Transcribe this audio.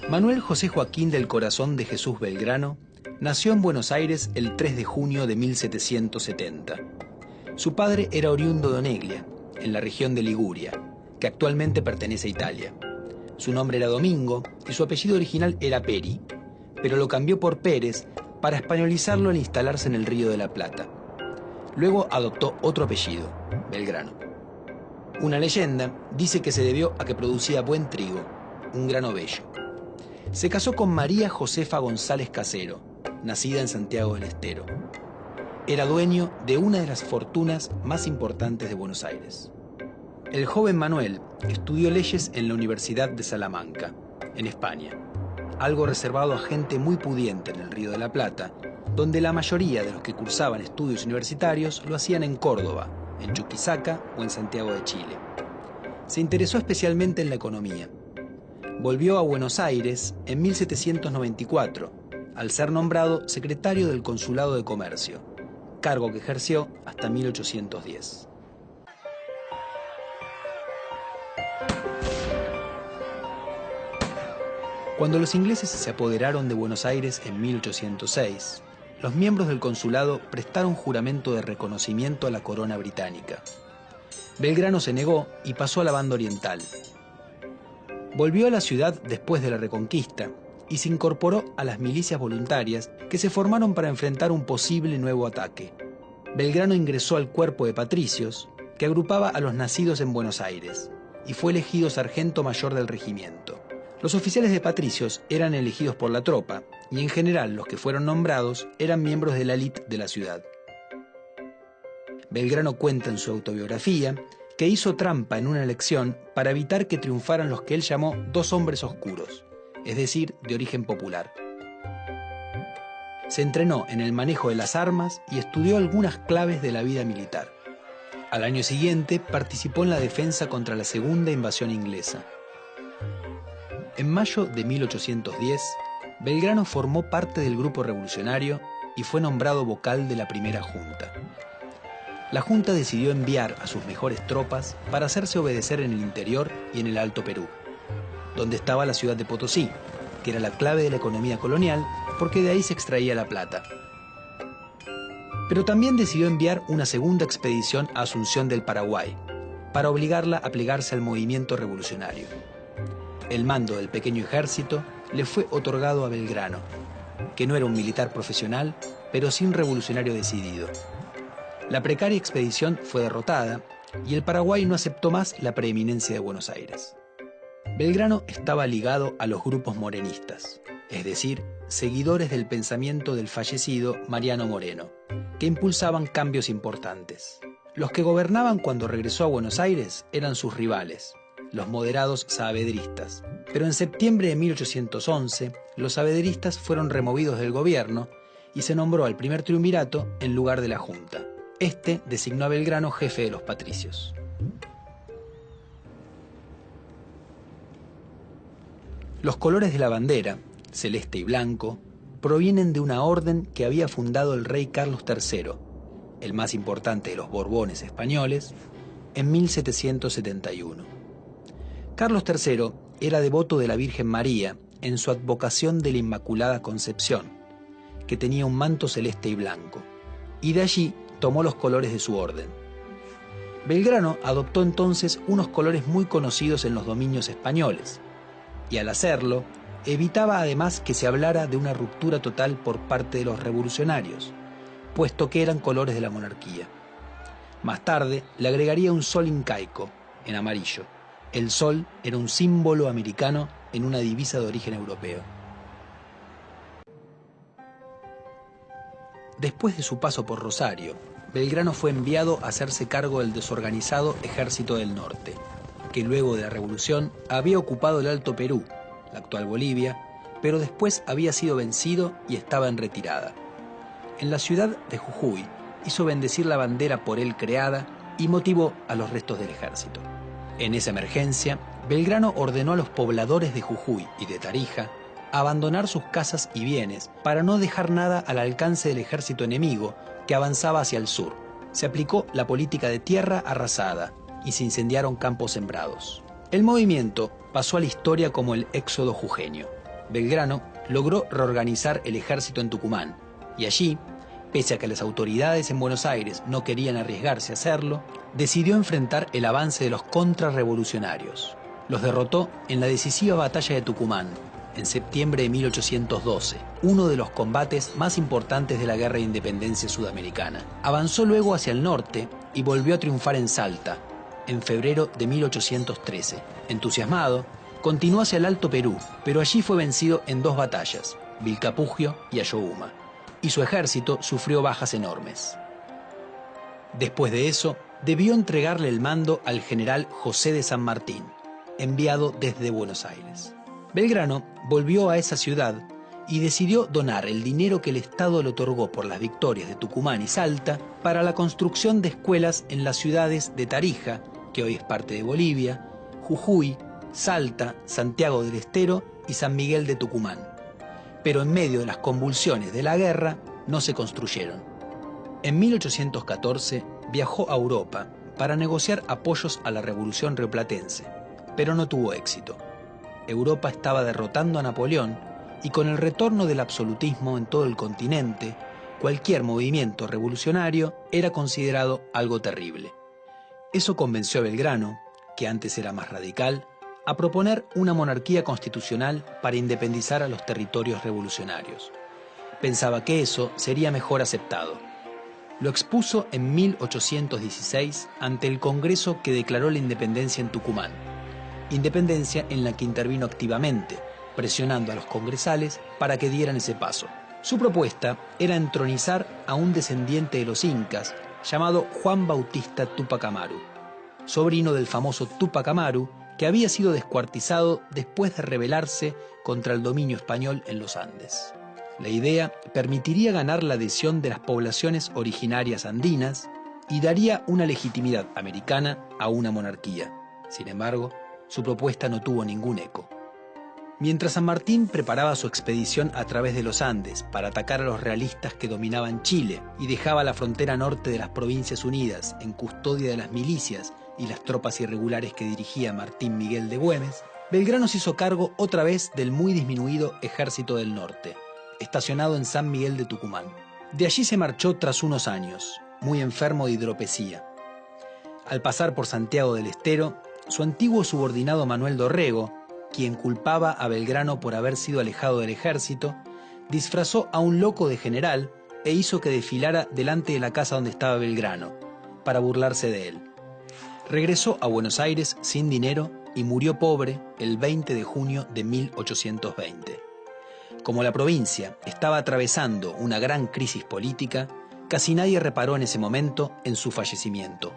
Manuel José Joaquín del Corazón de Jesús Belgrano nació en Buenos Aires el 3 de junio de 1770. Su padre era oriundo de Oneglia, en la región de Liguria, que actualmente pertenece a Italia. Su nombre era Domingo y su apellido original era Peri, pero lo cambió por Pérez para españolizarlo al instalarse en el Río de la Plata. Luego adoptó otro apellido, Belgrano. Una leyenda dice que se debió a que producía buen trigo, un grano bello. Se casó con María Josefa González Casero, nacida en Santiago del Estero. Era dueño de una de las fortunas más importantes de Buenos Aires. El joven Manuel estudió leyes en la Universidad de Salamanca, en España, algo reservado a gente muy pudiente en el Río de la Plata, donde la mayoría de los que cursaban estudios universitarios lo hacían en Córdoba, en Chuquisaca o en Santiago de Chile. Se interesó especialmente en la economía. Volvió a Buenos Aires en 1794, al ser nombrado secretario del Consulado de Comercio, cargo que ejerció hasta 1810. Cuando los ingleses se apoderaron de Buenos Aires en 1806, los miembros del consulado prestaron juramento de reconocimiento a la corona británica. Belgrano se negó y pasó a la banda oriental. Volvió a la ciudad después de la Reconquista y se incorporó a las milicias voluntarias que se formaron para enfrentar un posible nuevo ataque. Belgrano ingresó al cuerpo de patricios, que agrupaba a los nacidos en Buenos Aires, y fue elegido sargento mayor del regimiento. Los oficiales de patricios eran elegidos por la tropa, y en general los que fueron nombrados eran miembros de la élite de la ciudad. Belgrano cuenta en su autobiografía que hizo trampa en una elección para evitar que triunfaran los que él llamó dos hombres oscuros, es decir, de origen popular. Se entrenó en el manejo de las armas y estudió algunas claves de la vida militar. Al año siguiente participó en la defensa contra la segunda invasión inglesa. En mayo de 1810, Belgrano formó parte del grupo revolucionario y fue nombrado vocal de la primera junta. La junta decidió enviar a sus mejores tropas para hacerse obedecer en el interior y en el Alto Perú, donde estaba la ciudad de Potosí, que era la clave de la economía colonial porque de ahí se extraía la plata. Pero también decidió enviar una segunda expedición a Asunción del Paraguay, para obligarla a plegarse al movimiento revolucionario. El mando del pequeño ejército le fue otorgado a Belgrano, que no era un militar profesional, pero sí un revolucionario decidido. La precaria expedición fue derrotada y el Paraguay no aceptó más la preeminencia de Buenos Aires. Belgrano estaba ligado a los grupos morenistas, es decir, seguidores del pensamiento del fallecido Mariano Moreno, que impulsaban cambios importantes. Los que gobernaban cuando regresó a Buenos Aires eran sus rivales, los moderados saavedristas, pero en septiembre de 1811 los saavedristas fueron removidos del gobierno y se nombró al primer triunvirato en lugar de la Junta. Este designó a Belgrano jefe de los patricios. Los colores de la bandera, celeste y blanco, provienen de una orden que había fundado el rey Carlos III, el más importante de los Borbones españoles, en 1771. Carlos III era devoto de la Virgen María en su advocación de la Inmaculada Concepción, que tenía un manto celeste y blanco, y de allí tomó los colores de su orden. Belgrano adoptó entonces unos colores muy conocidos en los dominios españoles, y al hacerlo, evitaba además que se hablara de una ruptura total por parte de los revolucionarios, puesto que eran colores de la monarquía. Más tarde le agregaría un sol incaico, en amarillo. El sol era un símbolo americano en una divisa de origen europeo. Después de su paso por Rosario, Belgrano fue enviado a hacerse cargo del desorganizado Ejército del Norte, que luego de la Revolución había ocupado el Alto Perú, la actual Bolivia, pero después había sido vencido y estaba en retirada. En la ciudad de Jujuy hizo bendecir la bandera por él creada y motivó a los restos del ejército. En esa emergencia, Belgrano ordenó a los pobladores de Jujuy y de Tarija abandonar sus casas y bienes para no dejar nada al alcance del ejército enemigo que avanzaba hacia el sur. Se aplicó la política de tierra arrasada y se incendiaron campos sembrados. El movimiento pasó a la historia como el Éxodo Jujeño. Belgrano logró reorganizar el ejército en Tucumán y allí, pese a que las autoridades en Buenos Aires no querían arriesgarse a hacerlo, decidió enfrentar el avance de los contrarrevolucionarios. Los derrotó en la decisiva batalla de Tucumán, en septiembre de 1812, uno de los combates más importantes de la Guerra de Independencia Sudamericana. Avanzó luego hacia el norte y volvió a triunfar en Salta, en febrero de 1813. Entusiasmado, continuó hacia el Alto Perú, pero allí fue vencido en 2 batallas, Vilcapugio y Ayohuma, y su ejército sufrió bajas enormes. Después de eso, debió entregarle el mando al general José de San Martín, enviado desde Buenos Aires. Belgrano volvió a esa ciudad y decidió donar el dinero que el Estado le otorgó por las victorias de Tucumán y Salta para la construcción de escuelas en las ciudades de Tarija, que hoy es parte de Bolivia, Jujuy, Salta, Santiago del Estero y San Miguel de Tucumán. Pero en medio de las convulsiones de la guerra no se construyeron. En 1814 viajó a Europa para negociar apoyos a la Revolución Rioplatense, pero no tuvo éxito. Europa estaba derrotando a Napoleón y con el retorno del absolutismo en todo el continente, cualquier movimiento revolucionario era considerado algo terrible. Eso convenció a Belgrano, que antes era más radical, a proponer una monarquía constitucional para independizar a los territorios revolucionarios. Pensaba que eso sería mejor aceptado. Lo expuso en 1816 ante el Congreso que declaró la independencia en Tucumán, independencia en la que intervino activamente, presionando a los congresales para que dieran ese paso. Su propuesta era entronizar a un descendiente de los incas llamado Juan Bautista Túpac Amaru, sobrino del famoso Túpac Amaru, que había sido descuartizado después de rebelarse contra el dominio español en los Andes. La idea permitiría ganar la adhesión de las poblaciones originarias andinas y daría una legitimidad americana a una monarquía. Sin embargo, su propuesta no tuvo ningún eco. Mientras San Martín preparaba su expedición a través de los Andes para atacar a los realistas que dominaban Chile y dejaba la frontera norte de las Provincias Unidas en custodia de las milicias y las tropas irregulares que dirigía Martín Miguel de Güemes, Belgrano se hizo cargo otra vez del muy disminuido Ejército del Norte, estacionado en San Miguel de Tucumán. De allí se marchó tras unos años, muy enfermo de hidropesía. Al pasar por Santiago del Estero, su antiguo subordinado Manuel Dorrego, quien culpaba a Belgrano por haber sido alejado del ejército, disfrazó a un loco de general e hizo que desfilara delante de la casa donde estaba Belgrano, para burlarse de él. Regresó a Buenos Aires sin dinero y murió pobre el 20 de junio de 1820. Como la provincia estaba atravesando una gran crisis política, casi nadie reparó en ese momento en su fallecimiento.